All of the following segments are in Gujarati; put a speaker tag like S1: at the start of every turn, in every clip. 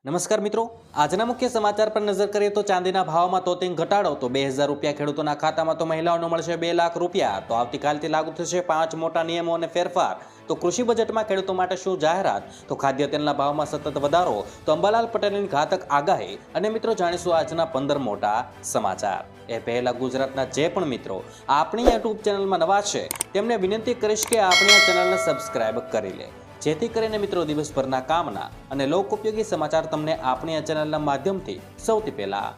S1: નમસ્કાર મિત્રો, આજના મુખ્ય સમાચાર પર નજર કરીએ તો ચાંદીના ભાવમાં તોતિંગ ઘટાડો તો 2000 રૂપિયા ખેડૂતોના ખાતામાં તો મહિલાઓને મળશે 2 લાખ રૂપિયા તો આવતીકાલથી લાગુ થશે 5 મોટા નિયમો અને ફેરફાર તો કૃષિ બજેટમાં ખેડૂતો માટે શું જાહેરાત તો ખાદ્ય તેલના ભાવમાં સતત વધારો તો અંબાલાલ પટેલની ઘાતક આગાહી અને મિત્રો જાણીશું આજના 15 મોટા સમાચાર એ પહેલા ગુજરાતના જે પણ મિત્રો આપણી યુટ્યુબ ચેનલમાં નવા છે તેમને વિનંતી કરીશ કે આપણી આ ચેનલને સબસ્ક્રાઇબ કરી લે જેથી કરીને મિત્રો દિવસભરના કામના અને લોકોપયોગી સમાચાર તમને આપણી આ ચેનલના માધ્યમથી સૌથી પહેલા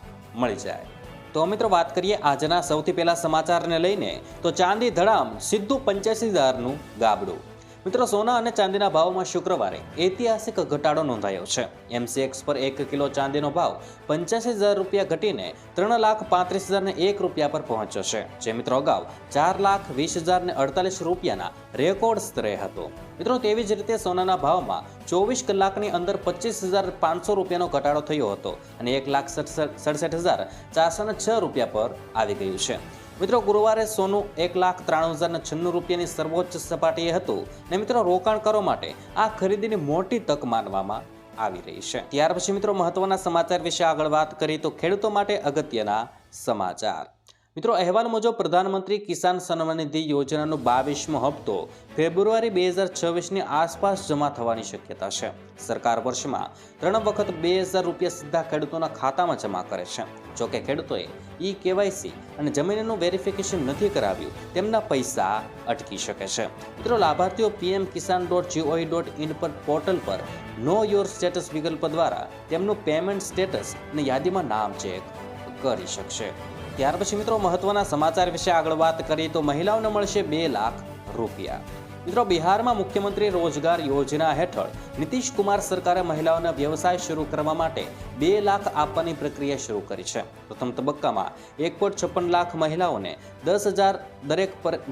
S1: મળી જાય। તો મિત્રો વાત કરીએ આજના સૌથી પહેલા સમાચારને લઈને તો ચાંદી ધડામ સીધું 85,000નું ગાબડું। મિત્રો સોના અને ચાંદીના ભાવમાં શુક્રવારે ઐતિહાસિક ઘટાડો નોંધાયો છે। MCX પર 1 કિલો ચાંદીનો ભાવ 85,000 રૂપિયા ઘટીને 3,35,001 રૂપિયા પર પહોંચ્યો છે, જે મિત્રો અગાઉ 4,20,048 રૂપિયાના રેકોર્ડ સ્તરે હતો। મિત્રો તેવી જ રીતે સોનાના ભાવમાં 24 કલાકની અંદર 25,500 રૂપિયાનો ઘટાડો થયો હતો અને 1,67,406 રૂપિયા પર આવી ગયું છે। મિત્રો ગુરુવારે સોનું 1,93,096 રૂપિયાની સર્વોચ્ચ સપાટીએ હતું ને મિત્રો રોકાણકારો માટે આ ખરીદીની મોટી તક માનવામાં આવી રહી છે। ત્યાર પછી મિત્રો મહત્વના સમાચાર વિશે આગળ વાત કરી તો ખેડૂતો માટે અગત્યના સમાચાર। મિત્રો અહેવાલ મુજબ પ્રધાનમંત્રી કિસાન સન્માન નિધિ યોજનાનો 22મો હપ્તો ફેબ્રુઆરી 2026ની આસપાસ જમા થવાની શક્યતા છે। સરકાર વર્ષમાં 3 વખત 2,000 રૂપિયા સીધા ખેડૂતોના ખાતામાં જમા કરે છે। જોકે ખેડૂતોએ KYC અને જમીનનું વેરિફિકેશન નથી કરાવ્યું તેમના પૈસા અટકી શકે છે। મિત્રો લાભાર્થીઓ pmkisan.gov.in પર પોર્ટલ પર નો યોર સ્ટેટસ વિકલ્પ દ્વારા તેમનું પેમેન્ટ સ્ટેટસ અને યાદીમાં નામ ચેક કરી શકશે। ત્યાર પછી મિત્રો મહત્વના સમાચાર વિશે આગળ વાત કરીએ તો મહિલાઓને મળશે 2 લાખ રૂપિયા। મિત્રો બિહારમાં મુખ્યમંત્રી રોજગાર યોજના હેઠળ નીતિશ કુમાર સરકારે મહિલાઓને વ્યવસાય શરૂ કરવા માટે 2 લાખ આપવાની પ્રક્રિયા શરૂ કરી છે। પ્રથમ તબક્કામાં 1.56 લાખ મહિલાઓને 10,000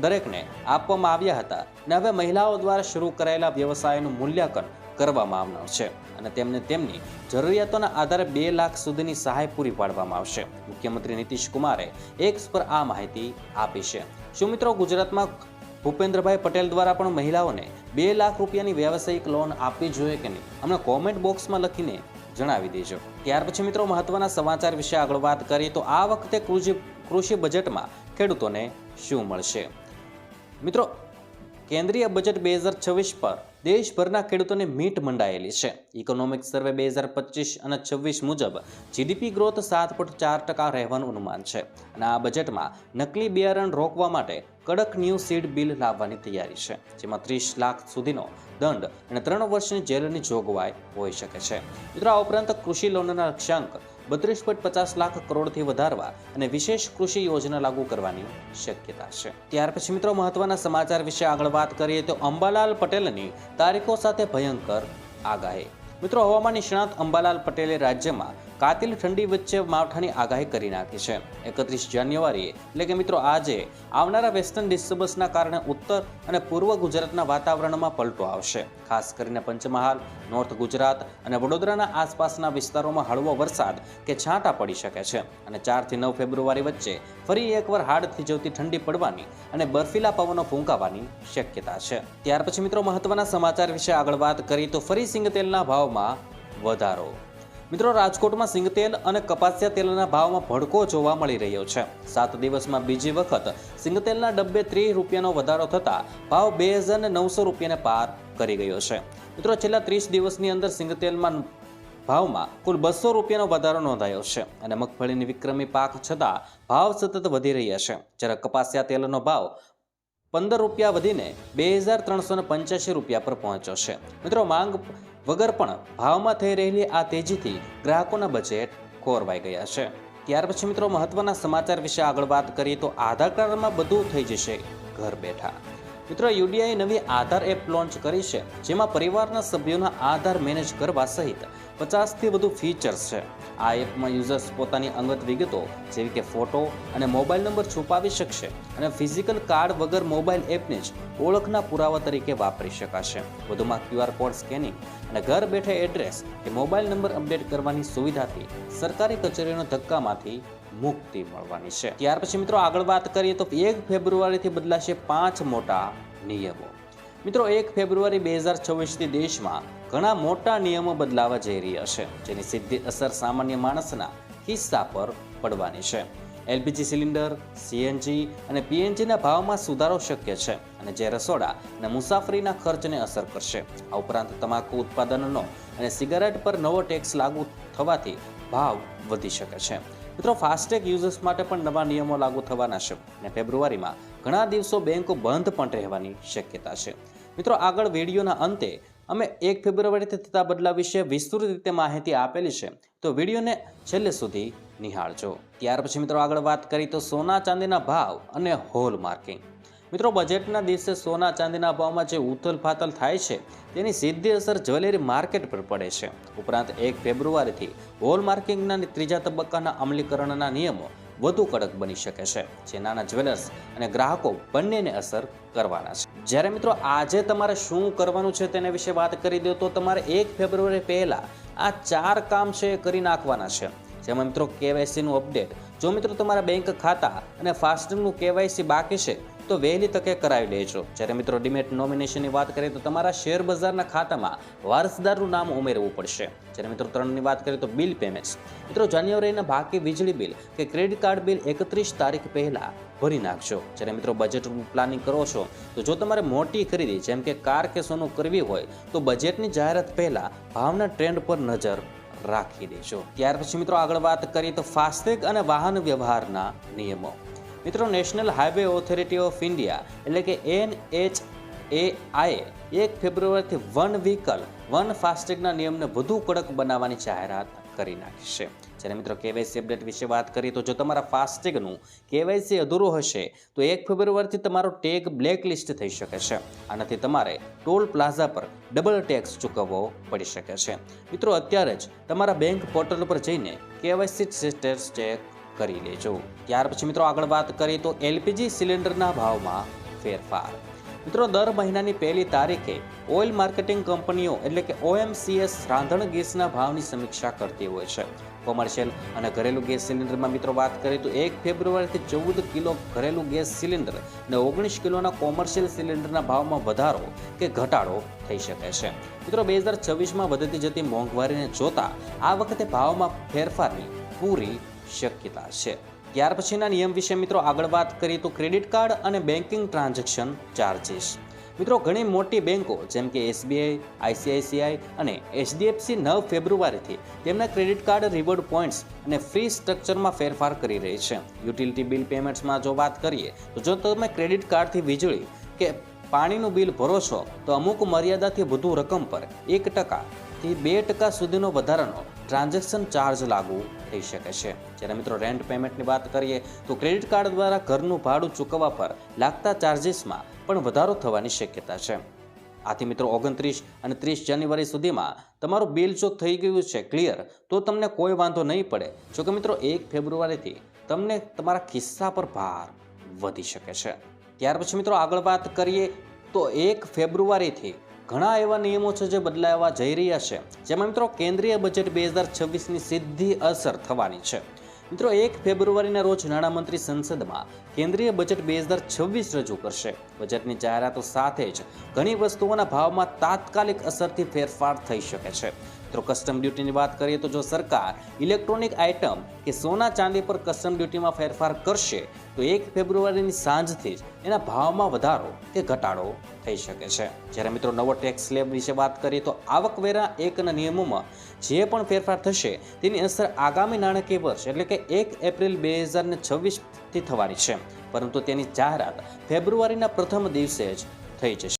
S1: દરેકને આપવામાં આવ્યા હતા અને હવે મહિલાઓ દ્વારા શરૂ કરાયેલા વ્યવસાયનું મૂલ્યાંકન કરવામાં આવનાર છે અને તેમને તેમની જરૂરિયાતોના આધારે 2 લાખ સુધીની સહાય પૂરી પાડવામાં આવશે। મુખ્યમંત્રી નીતિશ કુમારે એક્સ પર આ માહિતી આપી છે। શું મિત્રો ગુજરાતમાં ભૂપેન્દ્રભાઈ પટેલ દ્વારા પણ મહિલાઓને 2 લાખ રૂપિયાની વ્યવસાયિક લોન આપવી જોઈએ કે નહીં? અમને કોમેન્ટ બોક્સમાં લખીને જણાવી દેજો। ત્યાર પછી મિત્રો મહત્વના સમાચાર વિશે આગળ વાત કરીએ તો આ વખતે કૃષિ બજેટમાં ખેડૂતોને શું મળશે? મિત્રો કેન્દ્રીય બજેટ 2026 પર દેશભરના ખેડૂતોને મીટ મંડાયેલી છે। ઇકોનોમિક સર્વે 2025 અને 26 મુજબ જીડીપી ગ્રોથ 7.4% રહેવાનું અનુમાન છે અને આ બજેટમાં નકલી બિયારણ રોકવા માટે કડક ન્યૂ સીડ બિલ લાવવાની તૈયારી છે, જેમાં 30 લાખ સુધીનો દંડ અને 3 વર્ષની જેલની જોગવાઈ હોઈ શકે છે। મિત્રો આ ઉપરાંત કૃષિ લોનના લક્ષ્યાંક 32.50 લાખ કરોડથી વધારવા અને વિશેષ કૃષિ યોજના લાગુ કરવાની શક્યતા છે। ત્યાર પછી મિત્રો મહત્વના સમાચાર વિશે આગળ વાત કરીએ તો અંબાલાલ પટેલની તારીખો સાથે ભયંકર આગાહી। મિત્રો હવામાન નિષ્ણાત અંબાલાલ પટેલે રાજ્યમાં કાતિલ ઠંડી વચ્ચે માવઠાની આગાહી કરી નાખી છે। 31 જાન્યુઆરીએ એટલે કે મિત્રો આજે આવનારા વેસ્ટર્ન ડિસ્ટર્બન્સના કારણે ઉત્તર અને પૂર્વ ગુજરાતના વાતાવરણમાં પલટો આવશે। ખાસ કરીને પંચમહાલ, નોર્થ ગુજરાત અને વડોદરાના આસપાસના વિસ્તારોમાં હળવો વરસાદ કે છાંટા પડી શકે છે અને 4 થી 9 ફેબ્રુઆરી વચ્ચે ફરી એકવાર હાડ થીજવતી ઠંડી પડવાની અને બર્ફીલા પવનો ફૂંકાવાની શક્યતા છે। ત્યાર પછી મિત્રો મહત્વના સમાચાર વિશે આગળ વાત કરીએ તો ફરી સિંગતેલના ભાવમાં વધારો। મિત્રો રાજકોટમાં સિંગતેલ અને કપાસિયા તેલના ભાવમાં ભડકો જોવા મળી રહ્યો છે। 7 દિવસમાં બીજી વખત સિંગતેલના ડબ્બે 30 રૂપિયાનો વધારો થતાં ભાવ 2,900 રૂપિયાને પાર કરી ગયો છે। મિત્રો છેલ્લા 30 દિવસની અંદર સિંગતેલમાં ભાવમાં કુલ 200 રૂપિયાનો વધારો નોંધાયો છે અને મગફળીની વિક્રમી પાક છતાં ભાવ સતત વધી રહ્યા છે, જ્યારે કપાસિયા તેલનો ભાવ 15 રૂપિયા વધીને 2,385 રૂપિયા પર પહોંચ્યો છે। મિત્રો માંગ વગર પણ ભાવમાં થઈ રહેલી આ તેજીથી ગ્રાહકોના બજેટ ખોરવાઈ ગયા છે। ત્યાર પછી મિત્રો મહત્વના સમાચાર વિશે આગળ વાત કરીએ તો આધાર કાર્ડમાં બધું થઈ જશે ઘર બેઠા। મિત્રો યુડીઆઈ નવી આધાર એપ લોન્ચ કરી છે, જેમાં પરિવારના સભ્યોના આધાર મેનેજ કરવા સહિત 50થી વધુ ફીચર્સ છે। આ એપમાં યુઝર્સ પોતાની અંગત વિગતો જેવી કે ફોટો અને મોબાઈલ નંબર છુપાવી શકશે અને ફિઝિકલ કાર્ડ વગર મોબાઈલ એપને જ ઓળખના પુરાવા તરીકે વાપરી શકાશે। વધુમાં QR કોડ સ્કેનિંગ અને ઘર બેઠે એડ્રેસ કે મોબાઈલ નંબર અપડેટ કરવાની સુવિધાથી સરકારી કચેરીઓના ધક્કામાંથી મુક્તિ મળવાની છે। ત્યાર પછી મિત્રો આગળ વાત કરીએ તો 1 ફેબ્રુઆરીથી બદલાશે 5 મોટા નિયમો। મિત્રો 1 ફેબ્રુઆરી 2026 થી દેશમાં ઘણા મોટા નિયમો બદલાવા જઈ રહ્યા છે, જેની સીધી અસર સામાન્ય માણસના ખિસ્સા પર પડવાની છે. એલપીજી સિલિન્ડર, સીએનજી અને પીએનજીના ભાવમાં સુધારો શક્ય છે અને જે રસોડા અને મુસાફરીના ખર્ચને અસર કરશે. આ ઉપરાંત તમાકુ ઉત્પાદનનો અને સિગારેટ પર નવો ટેક્સ લાગુ થવાથી ભાવ વધી શકે છે. મિત્રો, ફાસ્ટેગ યુઝર્સ માટે પણ નવા નિયમો લાગુ થવાના છે અને ફેબ્રુઆરીમાં ઘણા દિવસો બેંકો બંધ પણ રહેવાની શક્યતા છે. મિત્રો, આગળ વિડીયોના અંતે અમે 1 ફેબ્રુઆરીથી થતા બદલાવ વિશે વિસ્તૃત રીતે માહિતી આપેલી છે, તો વિડીયોને છેલ્લે સુધી નિહાળજો. ત્યાર પછી મિત્રો આગળ વાત કરી તો સોના ચાંદીના ભાવ અને હોલ માર્કિંગ. મિત્રો, બજેટના દિવસે સોના ચાંદીના ભાવમાં જે ઉથલપાથલ થાય છે તેની સીધી અસર જ્વેલરી માર્કેટ પર પડે છે. ઉપરાંત 1 ફેબ્રુઆરીથી હોલ માર્કિંગના ત્રીજા તબક્કાના અમલીકરણના નિયમો વધુ કડક બની શકે છે, જે નાના જ્વેલર્સ અને ગ્રાહકો બંનેને અસર કરવાના છે. જ્યારે મિત્રો આજે તમારે શું કરવાનું છે તેના વિશે વાત કરી દો તો તમારે 1 ફેબ્રુઆરી પહેલા આ 4 કામ છે એ કરી નાખવાના છે. જેમાં મિત્રો કેવાયસીનું અપડેટ, જો મિત્રો તમારા બેંક ખાતા અને ફાસ્ટેગનું કેવાયસી બાકી છે તો વહેલી તકે કરાવી લેજો. જ્યારે મિત્રો ડીમેટ નોમિનેશનની વાત કરીએ તો તમારા શેર બજારના ખાતામાં વારસદારનું નામ ઉમેરવું પડશે. જ્યારે મિત્રો 3ની વાત કરીએ તો બિલ પેમેન્ટ્સ. મિત્રો, જાન્યુઆરીના બાકી વીજળી બિલ કે ક્રેડિટ કાર્ડ બિલ 31 તારીખ પહેલા ભરી નાખજો. જ્યારે મિત્રો બજેટનું પ્લાનિંગ કરો છો તો જો તમારે મોટી ખરીદી જેમ કે કાર કે સોનું કરવી હોય તો બજેટની જાહેરાત પહેલા ભાવના ટ્રેન્ડ પર નજર રાખી દેજો. ત્યાર પછી મિત્રો આગળ વાત કરીએ તો ફાસ્ટેગ અને વાહન વ્યવહારના નિયમો. મિત્રો, national highway authority of India એટલે કે NHAI 1 ફેબ્રુઆરીથી વન વ્હીકલ વન ફાસ્ટેગના નિયમને વધુ કડક બનાવવાની જાહેરાત કરી નાખી છે. જ્યારે મિત્રો કેવાયસી અપડેટ વિશે વાત કરીએ તો જો તમારા ફાસ્ટેગનું કેવાયસી અધૂરું હશે તો 1 ફેબ્રુઆરીથી તમારો ટેગ બ્લેક લિસ્ટ થઈ શકે છે. આનાથી તમારે ટોલ પ્લાઝા પર ડબલ ટેક્સ ચૂકવવો પડી શકે છે. મિત્રો, અત્યારે જ તમારા બેંક પોર્ટલ પર જઈને કેવાયસી સ્ટેટસ ચેક કરી લેજો. ત્યાર પછી મિત્રો આગળ વાત કરીએ તો એલપીજી સિલિન્ડરના ભાવમાં ફેરફાર. મિત્રો, દર મહિનાની 1લી તારીખે ઓઇલ માર્કેટિંગ કંપનીઓ એટલે કે OMCS રાંધણ ગેસના ભાવની સમીક્ષા કરતી હોય છે. કોમર્શિયલ અને ઘરેલું ગેસ સિલિન્ડરમાં મિત્રો વાત કરીએ તો 1 ફેબ્રુઆરીથી 14 કિલો ઘરેલું ગેસ સિલિન્ડર અને 19 કિલોના કોમર્શિયલ સિલિન્ડરના ભાવમાં વધારો કે ઘટાડો થઈ શકે છે. મિત્રો, 2026માં વધતી જતી મોંઘવારીને જોતા આ વખતે ભાવમાં ફેરફારની પૂરી શક્યતા છે. ત્યાર પછીના નિયમ વિશે મિત્રો આગળ વાત કરીએ તો ક્રેડિટ કાર્ડ અને બેન્કિંગ ટ્રાન્ઝેક્શન ચાર્જીસ. મિત્રો, ઘણી મોટી બેન્કો જેમ કે SBI, ICICI અને HDFC 9 ફેબ્રુઆરીથી તેમના ક્રેડિટ કાર્ડ રિવોર્ડ પોઈન્ટ્સ અને ફ્રી સ્ટ્રક્ચરમાં ફેરફાર કરી રહી છે. યુટિલિટી બિલ પેમેન્ટ્સમાં જો વાત કરીએ તો જો તમે ક્રેડિટ કાર્ડથી વીજળી કે પાણીનું બિલ ભરો છો તો અમુક મર્યાદાથી વધુ રકમ પર 1% થી 2% સુધીનો વધારાનો ટ્રાન્ઝેક્શન ચાર્જ લાગુ થઈ શકે છે. જ્યારે મિત્રો રેન્ટ પેમેન્ટની વાત કરીએ તો ક્રેડિટ કાર્ડ દ્વારા ઘરનું ભાડું ચૂકવવા પર લાગતા ચાર્જીસમાં પણ વધારો થવાની શક્યતા છે. આથી મિત્રો 29 અને 30 જાન્યુઆરી સુધીમાં તમારું બિલ જો થઈ ગયું છે ક્લિયર તો તમને કોઈ વાંધો નહીં પડે. જોકે મિત્રો 1 ફેબ્રુઆરીથી તમને તમારા ખિસ્સા પર ભાર વધી શકે છે. ત્યાર પછી મિત્રો આગળ વાત કરીએ તો 1 ફેબ્રુઆરીથી ઘણા એવા નિયમો છે જે બદલાવા જઈ રહ્યા છે, જેમાં મિત્રો કેન્દ્રીય બજેટ 2026ની સીધી અસર થવાની છે. મિત્રો 1 ફેબ્રુઆરીના રોજ નાણામંત્રી સંસદમાં કેન્દ્રીય બજેટ 2026 રજૂ કરશે. બજેટની જાહેરાતો સાથે જ ઘણી વસ્તુઓના ભાવમાં તાત્કાલિક અસરથી ફેરફાર થઈ શકે છે. મિત્રો, કસ્ટમ ડ્યુટીની વાત કરીએ તો જો સરકાર ઇલેક્ટ્રોનિક આઇટમ કે સોના ચાંદી પર કસ્ટમ ડ્યુટીમાં ફેરફાર કરશે તો 1 ફેબ્રુઆરીની સાંજથી જ એના ભાવમાં વધારો કે ઘટાડો થઈ શકે છે. જ્યારે મિત્રો નવો ટેક્સ સ્લેબ વિશે વાત કરીએ તો આવકવેરા 1ના નિયમોમાં જે પણ ફેરફાર થશે તેની અસર આગામી નાણાકીય વર્ષ એટલે કે 1 એપ્રિલ 2026થી થવાની છે, પરંતુ તેની જાહેરાત ફેબ્રુઆરીના પ્રથમ દિવસે જ થઈ જશે.